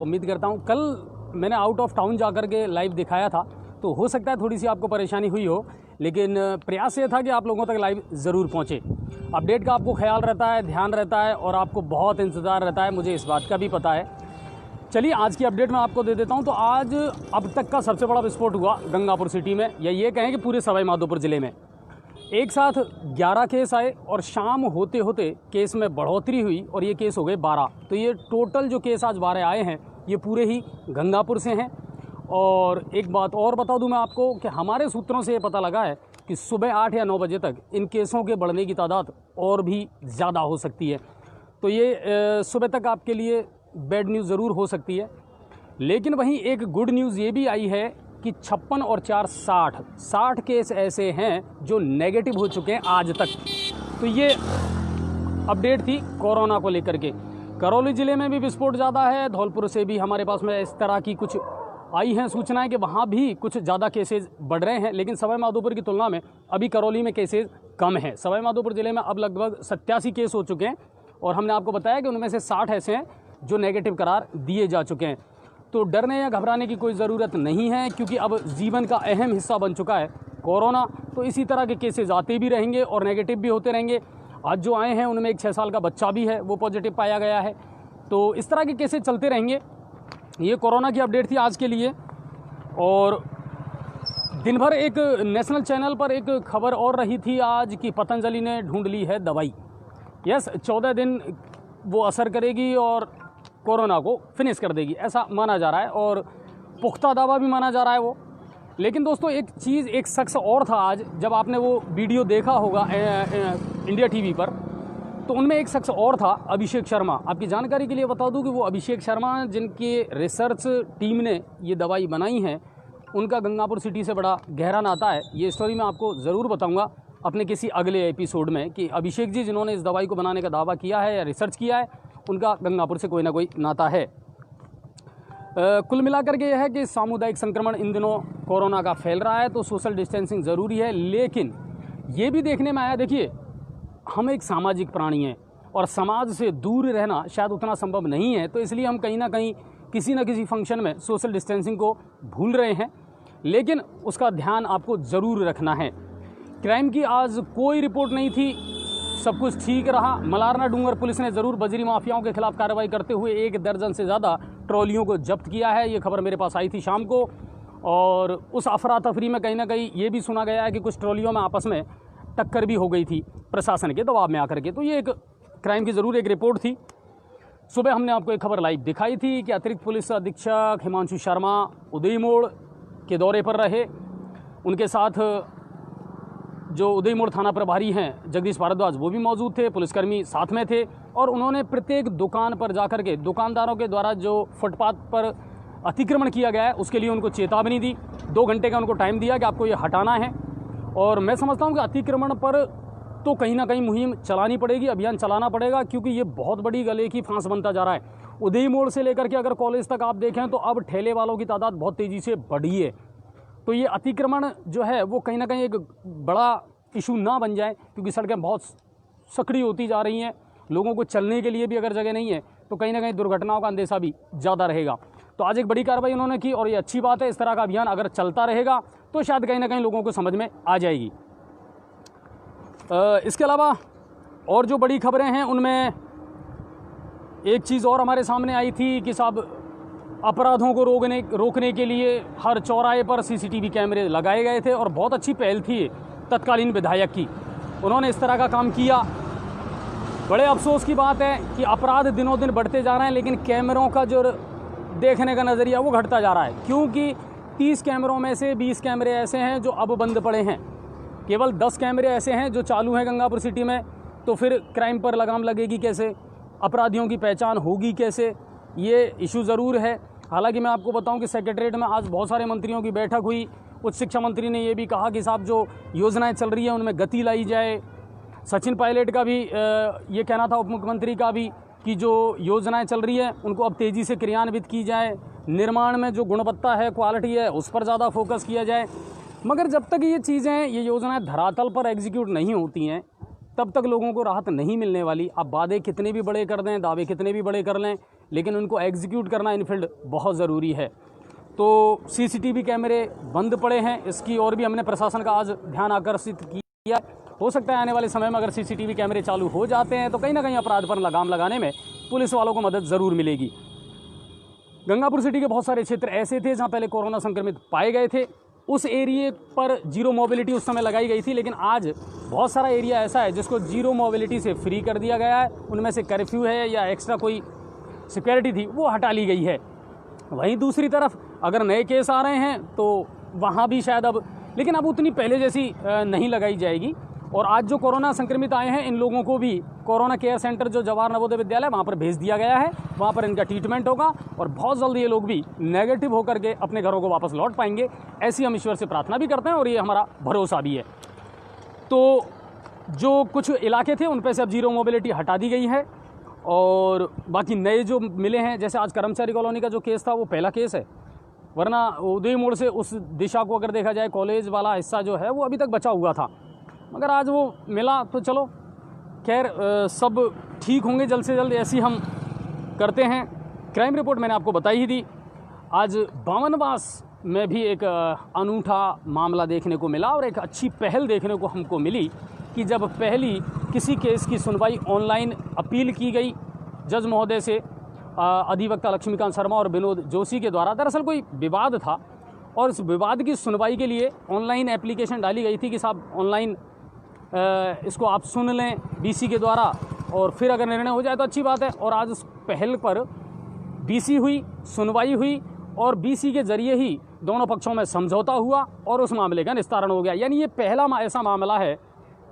उम्मीद करता हूँ कल मैंने आउट ऑफ टाउन जाकर के लाइव दिखाया था, तो हो सकता है थोड़ी सी आपको परेशानी हुई हो, लेकिन प्रयास ये था कि आप लोगों तक लाइव ज़रूर पहुँचे। अपडेट का आपको ख्याल रहता है, ध्यान रहता है और आपको बहुत इंतज़ार रहता है, मुझे इस बात का भी पता है। चलिए आज की अपडेट मैं आपको दे देता हूँ। तो आज अब तक का सबसे बड़ा विस्फोट हुआ गंगापुर सिटी में, या ये कहें कि पूरे सवाई माधोपुर ज़िले में। एक साथ 11 केस आए और शाम होते होते केस में बढ़ोतरी हुई और ये केस हो गए 12। तो ये टोटल जो केस आज 12 आए हैं ये पूरे ही गंगापुर से हैं। और एक बात और बता दूं मैं आपको कि हमारे सूत्रों से ये पता लगा है कि सुबह 8 या 9 बजे तक इन केसों के बढ़ने की तादाद और भी ज़्यादा हो सकती है। तो ये सुबह तक आपके लिए बैड न्यूज़ ज़रूर हो सकती है। लेकिन वहीं एक गुड न्यूज़ ये भी आई है कि 56 और 4 60 केस ऐसे हैं जो नेगेटिव हो चुके हैं आज तक। तो ये अपडेट थी कोरोना को लेकर के। करौली ज़िले में भी विस्फोट ज़्यादा है, धौलपुर से भी हमारे पास में इस तरह की कुछ आई हैं सूचनाएं कि वहाँ भी कुछ ज़्यादा केसेज बढ़ रहे हैं, लेकिन सवाई माधोपुर की तुलना में अभी करौली में केसेज कम हैं। सवाई माधोपुर ज़िले में अब लगभग 87 केस हो चुके हैं और हमने आपको बताया कि उनमें से 60 ऐसे हैं जो नेगेटिव करार दिए जा चुके हैं। तो डरने या घबराने की कोई ज़रूरत नहीं है, क्योंकि अब जीवन का अहम हिस्सा बन चुका है कोरोना। तो इसी तरह के केसेस आते भी रहेंगे और नेगेटिव भी होते रहेंगे। आज जो आए हैं उनमें एक 6 साल का बच्चा भी है, वो पॉजिटिव पाया गया है। तो इस तरह के केसेस चलते रहेंगे। ये कोरोना की अपडेट थी आज के लिए। और दिन भर एक नेशनल चैनल पर एक खबर और रही थी आज कि पतंजलि ने ढूंढ ली है दवाई। यस, 14 दिन वो असर करेगी और कोरोना को फिनिश कर देगी, ऐसा माना जा रहा है और पुख्ता दावा भी माना जा रहा है वो। लेकिन दोस्तों एक चीज़, एक शख्स और था आज, जब आपने वो वीडियो देखा होगा इंडिया टीवी पर, तो उनमें एक शख्स और था, अभिषेक शर्मा। आपकी जानकारी के लिए बता दूं कि वो अभिषेक शर्मा जिनके रिसर्च टीम ने ये दवाई बनाई है, उनका गंगापुर सिटी से बड़ा गहरा नाता है। ये स्टोरी मैं आपको ज़रूर बताऊंगा अपने किसी अगले एपिसोड में कि अभिषेक जी जिन्होंने इस दवाई को बनाने का दावा किया है या रिसर्च किया है, उनका गंगापुर से कोई ना कोई नाता है। कुल मिलाकर के यह है कि सामुदायिक संक्रमण इन दिनों कोरोना का फैल रहा है, तो सोशल डिस्टेंसिंग ज़रूरी है। लेकिन ये भी देखने में आया, देखिए हम एक सामाजिक प्राणी हैं और समाज से दूर रहना शायद उतना संभव नहीं है, तो इसलिए हम कहीं ना कहीं किसी न किसी फंक्शन में सोशल डिस्टेंसिंग को भूल रहे हैं। लेकिन उसका ध्यान आपको ज़रूर रखना है। क्राइम की आज कोई रिपोर्ट नहीं थी, सब कुछ ठीक रहा। मलारना डूंगर पुलिस ने ज़रूर बजरी माफियाओं के खिलाफ कार्रवाई करते हुए 1 दर्जन से ज़्यादा ट्रॉलियों को जब्त किया है। ये खबर मेरे पास आई थी शाम को, और उस अफरा तफरी में कहीं ना कहीं ये भी सुना गया है कि कुछ ट्रॉलियों में आपस में टक्कर भी हो गई थी प्रशासन के दबाव में आकर के। तो ये एक क्राइम की ज़रूर एक रिपोर्ट थी। सुबह हमने आपको एक खबर लाइव दिखाई थी कि अतिरिक्त पुलिस अधीक्षक हिमांशु शर्मा उदय मोड़ के दौरे पर रहे। उनके साथ जो उदय मोड़ थाना प्रभारी हैं जगदीश भारद्वाज, वो भी मौजूद थे, पुलिसकर्मी साथ में थे। और उन्होंने प्रत्येक दुकान पर जाकर के दुकानदारों के द्वारा जो फुटपाथ पर अतिक्रमण किया गया है उसके लिए उनको चेतावनी दी। 2 घंटे का उनको टाइम दिया कि आपको ये हटाना है। और मैं समझता हूँ कि अतिक्रमण पर तो कहीं ना कहीं मुहिम चलानी पड़ेगी, अभियान चलाना पड़ेगा, क्योंकि ये बहुत बड़ी गले की फांस बनता जा रहा है। उदय मोड़ से लेकर के अगर कॉलेज तक आप देखें तो अब ठेले वालों की तादाद बहुत तेज़ी से बढ़ी है। तो ये अतिक्रमण जो है वो कहीं ना कहीं एक बड़ा इशू ना बन जाए, क्योंकि सड़कें बहुत सकड़ी होती जा रही हैं। लोगों को चलने के लिए भी अगर जगह नहीं है तो कहीं ना कहीं दुर्घटनाओं का अंदेशा भी ज़्यादा रहेगा। तो आज एक बड़ी कार्रवाई उन्होंने की और ये अच्छी बात है। इस तरह का अभियान अगर चलता रहेगा तो शायद कहीं ना कहीं लोगों को समझ में आ जाएगी। इसके अलावा और जो बड़ी खबरें हैं उनमें एक चीज़ और हमारे सामने आई थी कि साहब अपराधों को रोकने के लिए हर चौराहे पर CCTV कैमरे लगाए गए थे और बहुत अच्छी पहल थी तत्कालीन विधायक की, उन्होंने इस तरह का काम किया। बड़े अफसोस की बात है कि अपराध दिनों दिन बढ़ते जा रहे हैं, लेकिन कैमरों का जो देखने का नज़रिया वो घटता जा रहा है, क्योंकि 30 कैमरों में से 20 कैमरे ऐसे हैं जो अब बंद पड़े हैं। केवल 10 कैमरे ऐसे हैं जो चालू हैं गंगापुर सिटी में। तो फिर क्राइम पर लगाम लगेगी कैसे, अपराधियों की पहचान होगी कैसे, ये इशू ज़रूर है। हालांकि मैं आपको बताऊं कि सेक्रेटरीट में आज बहुत सारे मंत्रियों की बैठक हुई। उच्च शिक्षा मंत्री ने ये भी कहा कि साहब जो योजनाएं चल रही हैं उनमें गति लाई जाए। सचिन पायलट का भी ये कहना था, उप मुख्यमंत्री का भी, कि जो योजनाएं चल रही है उनको अब तेज़ी से क्रियान्वित की जाए। निर्माण में जो गुणवत्ता है, क्वालिटी है, उस पर ज़्यादा फोकस किया जाए। मगर जब तक ये चीज़ें, ये योजनाएं धरातल पर एग्जीक्यूट नहीं होती हैं तब तक लोगों को राहत नहीं मिलने वाली। आप वादे कितने भी बड़े कर दें, दावे कितने भी बड़े कर लें, लेकिन उनको एग्जीक्यूट करना इन फील्ड बहुत ज़रूरी है। तो सीसीटीवी कैमरे बंद पड़े हैं, इसकी और भी हमने प्रशासन का आज ध्यान आकर्षित किया। हो सकता है आने वाले समय में अगर सीसीटीवी कैमरे चालू हो जाते हैं तो कहीं ना कहीं अपराध पर लगाम लगाने में पुलिस वालों को मदद ज़रूर मिलेगी। गंगापुर सिटी के बहुत सारे क्षेत्र ऐसे थे जहां पहले कोरोना संक्रमित पाए गए थे, उस एरिए पर जीरो मोबिलिटी उस समय लगाई गई थी, लेकिन आज बहुत सारा एरिया ऐसा है जिसको जीरो मोबिलिटी से फ्री कर दिया गया है। उनमें से कर्फ्यू है या एक्स्ट्रा कोई सिक्योरिटी थी वो हटा ली गई है। वहीं दूसरी तरफ अगर नए केस आ रहे हैं तो वहाँ भी शायद लेकिन अब उतनी पहले जैसी नहीं लगाई जाएगी। और आज जो कोरोना संक्रमित आए हैं इन लोगों को भी कोरोना केयर सेंटर जो जवाहर नवोदय विद्यालय वहाँ पर भेज दिया गया है, वहाँ पर इनका ट्रीटमेंट होगा और बहुत जल्द ये लोग भी नेगेटिव होकर के अपने घरों को वापस लौट पाएंगे, ऐसी हम ईश्वर से प्रार्थना भी करते हैं और ये हमारा भरोसा भी है। तो जो कुछ इलाके थे उन पर से अब जीरो मोबिलिटी हटा दी गई है और बाकी नए जो मिले हैं, जैसे आज कर्मचारी कॉलोनी का जो केस था वो पहला केस है, वरना उदय मोड़ से उस दिशा को अगर देखा जाए कॉलेज वाला हिस्सा जो है वो अभी तक बचा हुआ था, मगर आज वो मिला तो चलो खैर सब ठीक होंगे जल्द से जल्द, ऐसी हम करते हैं। क्राइम रिपोर्ट मैंने आपको बताई ही दी। आज बावनवास में भी एक अनूठा मामला देखने को मिला और एक अच्छी पहल देखने को हमको मिली कि जब पहली किसी केस की सुनवाई ऑनलाइन अपील की गई जज महोदय से अधिवक्ता लक्ष्मीकांत शर्मा और विनोद जोशी के द्वारा, दरअसल कोई विवाद था और इस विवाद की सुनवाई के लिए ऑनलाइन एप्लीकेशन डाली गई थी कि साहब ऑनलाइन इसको आप सुन लें बीसी के द्वारा और फिर अगर निर्णय हो जाए तो अच्छी बात है। और आज उस पहल पर बीसी हुई, सुनवाई हुई और बीसी के जरिए ही दोनों पक्षों में समझौता हुआ और उस मामले का निस्तारण हो गया। यानी ये पहला ऐसा मामला है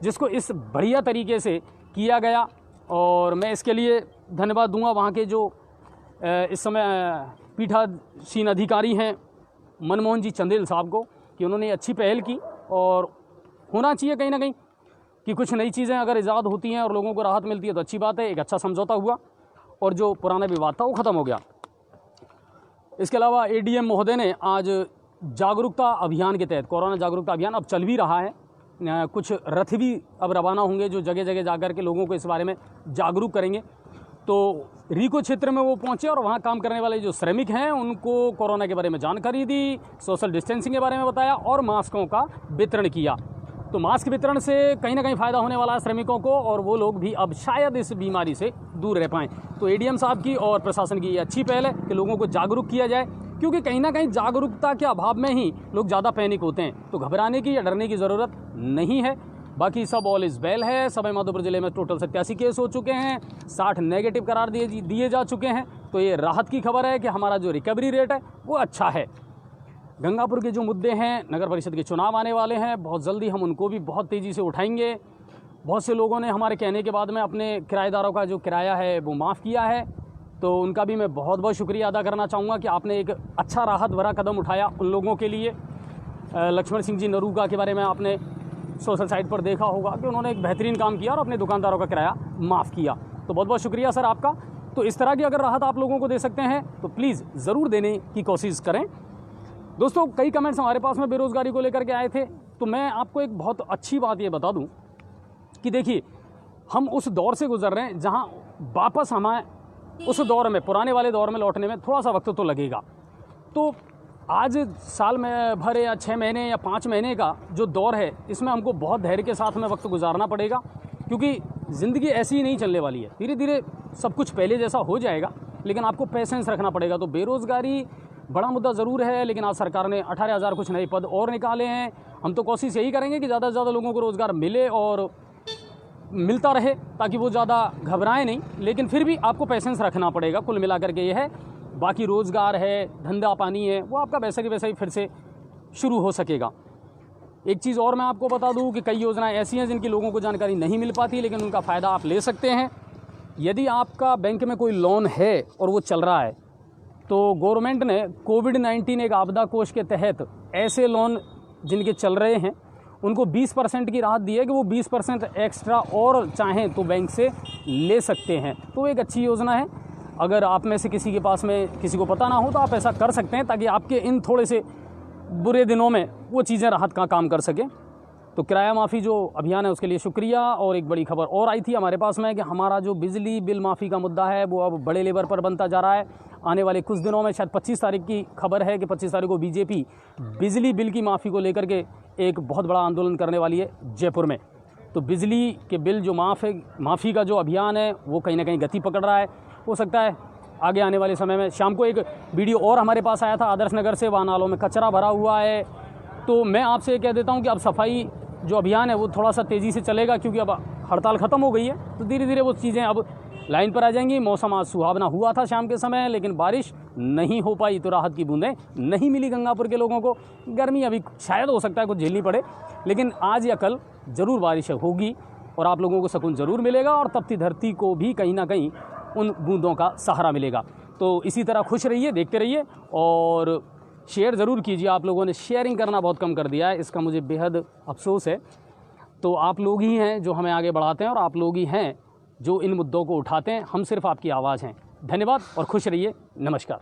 जिसको इस बढ़िया तरीके से किया गया और मैं इसके लिए धन्यवाद दूंगा वहाँ के जो इस समय पीठासीन अधिकारी हैं मनमोहन जी चंदेल साहब को कि उन्होंने अच्छी पहल की। और होना चाहिए कहीं ना कहीं कि कुछ नई चीज़ें अगर ईजाद होती हैं और लोगों को राहत मिलती है तो अच्छी बात है। एक अच्छा समझौता हुआ और जो पुराना विवाद था वो ख़त्म हो गया। इसके अलावा एडीएम महोदय ने आज जागरूकता अभियान के तहत, कोरोना जागरूकता अभियान अब चल भी रहा है, कुछ रथ भी अब रवाना होंगे जो जगह जगह जाकर के लोगों को इस बारे में जागरूक करेंगे। तो रीको क्षेत्र में वो पहुंचे और वहाँ काम करने वाले जो श्रमिक हैं उनको कोरोना के बारे में जानकारी दी, सोशल डिस्टेंसिंग के बारे में बताया और मास्कों का वितरण किया। तो मास्क वितरण से कहीं ना कहीं फ़ायदा होने वाला है श्रमिकों को और वो लोग भी अब शायद इस बीमारी से दूर रह पाएँ। तो एडीएम साहब की और प्रशासन की ये अच्छी पहल है कि लोगों को जागरूक किया जाए, क्योंकि कहीं ना कहीं जागरूकता के अभाव में ही लोग ज़्यादा पैनिक होते हैं। तो घबराने की या डरने की ज़रूरत नहीं है। बाकी सब ऑल इज़ वेल है। सवाई माधोपुर जिले में टोटल 87 केस हो चुके हैं, 60 नेगेटिव करार दिए जा चुके हैं। तो ये राहत की खबर है कि हमारा जो रिकवरी रेट है वो अच्छा है। गंगापुर के जो मुद्दे हैं, नगर परिषद के चुनाव आने वाले हैं, बहुत जल्दी हम उनको भी बहुत तेज़ी से उठाएंगे। बहुत से लोगों ने हमारे कहने के बाद में अपने किराएदारों का जो किराया है वो माफ़ किया है, तो उनका भी मैं बहुत बहुत शुक्रिया अदा करना चाहूँगा कि आपने एक अच्छा राहत भरा कदम उठाया उन लोगों के लिए। लक्ष्मण सिंह जी नरूगा के बारे में आपने सोशल साइट पर देखा होगा कि उन्होंने एक बेहतरीन काम किया और अपने दुकानदारों का किराया माफ़ किया। तो बहुत बहुत शुक्रिया सर आपका। तो इस तरह की अगर राहत आप लोगों को दे सकते हैं तो प्लीज़ ज़रूर देने की कोशिश करें। दोस्तों, कई कमेंट्स हमारे पास में बेरोज़गारी को लेकर के आए थे, तो मैं आपको एक बहुत अच्छी बात ये बता दूं कि देखिए हम उस दौर से गुजर रहे हैं जहां वापस हमें उस दौर में, पुराने वाले दौर में लौटने में थोड़ा सा वक्त तो लगेगा। तो आज साल में भर या 6 महीने या 5 महीने का जो दौर है, इसमें हमको बहुत धैर्य के साथ में वक्त गुजारना पड़ेगा, क्योंकि ज़िंदगी ऐसी ही नहीं चलने वाली है। धीरे धीरे सब कुछ पहले जैसा हो जाएगा, लेकिन आपको पेशेंस रखना पड़ेगा। तो बेरोज़गारी बड़ा मुद्दा ज़रूर है, लेकिन आज सरकार ने 18,000 कुछ नए पद और निकाले हैं। हम तो कोशिश यही करेंगे कि ज़्यादा से ज़्यादा लोगों को रोज़गार मिले और मिलता रहे, ताकि वो ज़्यादा घबराएं नहीं। लेकिन फिर भी आपको पेशेंस रखना पड़ेगा। कुल मिलाकर के ये है। बाकी रोज़गार है, धंधा पानी है, वो आपका वैसे की वैसे ही फिर से शुरू हो सकेगा। एक चीज़ और मैं आपको बता दूं कि कई योजनाएं ऐसी हैं जिनकी लोगों को जानकारी नहीं मिल पाती, लेकिन उनका फ़ायदा आप ले सकते हैं। यदि आपका बैंक में कोई लोन है और वो चल रहा है, तो गवर्नमेंट ने कोविड-19 एक आपदा कोष के तहत ऐसे लोन जिनके चल रहे हैं उनको 20% की राहत दी है कि वो 20% एक्स्ट्रा और चाहें तो बैंक से ले सकते हैं। तो एक अच्छी योजना है। अगर आप में से किसी के पास में किसी को पता ना हो तो आप ऐसा कर सकते हैं, ताकि आपके इन थोड़े से बुरे दिनों में वो चीज़ें राहत का काम कर सकें। तो किराया माफ़ी जो अभियान है उसके लिए शुक्रिया। और एक बड़ी खबर और आई थी हमारे पास में कि हमारा जो बिजली बिल माफ़ी का मुद्दा है वो अब बड़े लेवल पर बनता जा रहा है। आने वाले कुछ दिनों में, शायद 25 तारीख की खबर है कि 25 तारीख को बीजेपी बिजली बिल की माफ़ी को लेकर के एक बहुत बड़ा आंदोलन करने वाली है जयपुर में। तो बिजली के बिल जो माफ़ी का जो अभियान है वो कहीं ना कहीं गति पकड़ रहा है। हो सकता है आगे आने वाले समय में। शाम को एक वीडियो और हमारे पास आया था आदर्श नगर से, वहाँ नालों में कचरा भरा हुआ है। तो मैं आपसे ये कह देता हूँ कि अब सफाई जो अभियान है वो थोड़ा सा तेज़ी से चलेगा, क्योंकि अब हड़ताल ख़त्म हो गई है। तो धीरे धीरे वो चीज़ें अब लाइन पर आ जाएंगी। मौसम आज सुहावना हुआ था शाम के समय, लेकिन बारिश नहीं हो पाई तो राहत की बूंदें नहीं मिली गंगापुर के लोगों को। गर्मी अभी शायद हो सकता है कुछ झेलनी पड़े, लेकिन आज या कल ज़रूर बारिश होगी और आप लोगों को सुकून ज़रूर मिलेगा और तपती धरती को भी कहीं ना कहीं उन बूंदों का सहारा मिलेगा। तो इसी तरह खुश रहिए, देखते रहिए और शेयर ज़रूर कीजिए। आप लोगों ने शेयरिंग करना बहुत कम कर दिया है, इसका मुझे बेहद अफसोस है। तो आप लोग ही हैं जो हमें आगे बढ़ाते हैं और आप लोग ही हैं जो इन मुद्दों को उठाते हैं। हम सिर्फ आपकी आवाज़ हैं। धन्यवाद और खुश रहिए। नमस्कार।